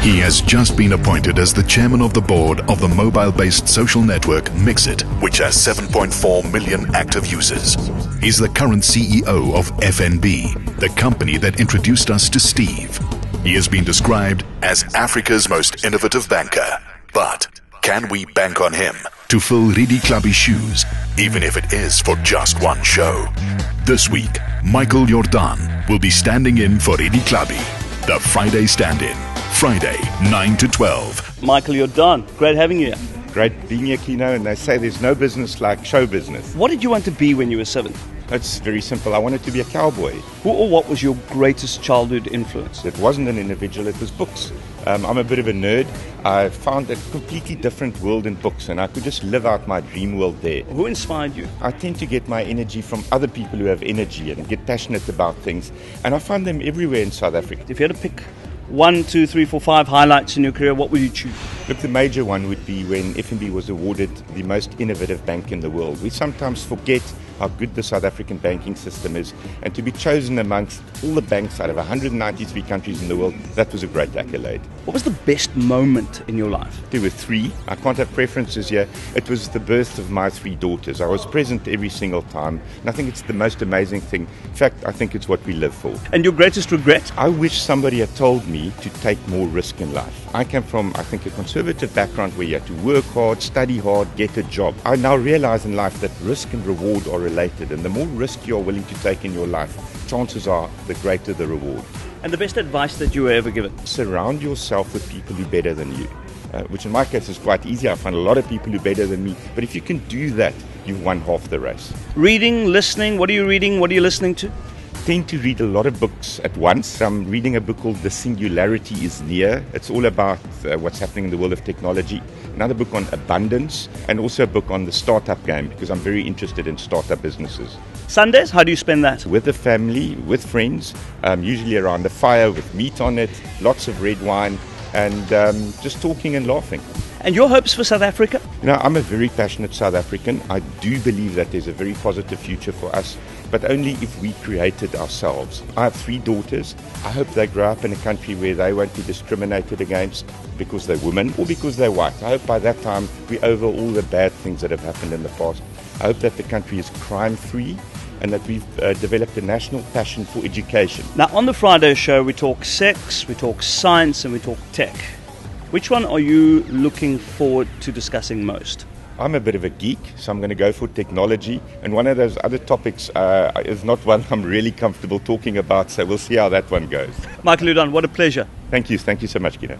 He has just been appointed as the chairman of the board of the mobile-based social network Mixit, which has 7.4 million active users. He's the current CEO of FNB, the company that introduced us to Steve. He has been described as Africa's most innovative banker. But can we bank on him to fill Redi Tlhabi's shoes, even if it is for just one show? This week, Michael Jordaan will be standing in for Redi Tlhabi. The Friday Stand-In. Friday, 9 to 12. Michael Jordaan, great having you. Great being here, Kino, and they say there's no business like show business. What did you want to be when you were 7? It's very simple. I wanted to be a cowboy. Who or what was your greatest childhood influence? It wasn't an individual, it was books. I'm a bit of a nerd. I found a completely different world in books, and I could just live out my dream world there. Who inspired you? I tend to get my energy from other people who have energy and get passionate about things, and I find them everywhere in South Africa. If you had to pick 1, 2, 3, 4, 5 highlights in your career, what would you choose? Look, the major one would be when FNB was awarded the most innovative bank in the world. We sometimes forget how good the South African banking system is, and to be chosen amongst all the banks out of 193 countries in the world, that was a great accolade. What was the best moment in your life? There were 3. I can't have preferences here. It was the birth of my 3 daughters. I was present every single time, and I think it's the most amazing thing. In fact, I think it's what we live for. And your greatest regret? I wish somebody had told me to take more risk in life. I came from, I think, a conservative background where you had to work hard, study hard, get a job. I now realize in life that risk and reward are related, and the more risk you're willing to take in your life, chances are the greater the reward. And the best advice that you were ever given? Surround yourself with people who are better than you, which in my case is quite easy. I find a lot of people who are better than me, but if you can do that, you've won half the race. Reading, listening, what are you reading, what are you listening to? I tend to read a lot of books at once. I'm reading a book called The Singularity is Near. It's all about what's happening in the world of technology. Another book on abundance, and also a book on the startup game, because I'm very interested in startup businesses. Sundays, how do you spend that? With the family, with friends, usually around the fire with meat on it, lots of red wine, and just talking and laughing. And your hopes for South Africa? You know, I'm a very passionate South African. I do believe that there's a very positive future for us, but only if we create it ourselves. I have 3 daughters. I hope they grow up in a country where they won't be discriminated against because they're women or because they're white. I hope by that time we're over all the bad things that have happened in the past. I hope that the country is crime-free and that we've developed a national passion for education. Now, on the Friday show, we talk sex, we talk science, and we talk tech. Which one are you looking forward to discussing most? I'm a bit of a geek, so I'm going to go for technology. And one of those other topics is not one I'm really comfortable talking about, so we'll see how that one goes. Michael Jordaan, what a pleasure. Thank you so much, Gina.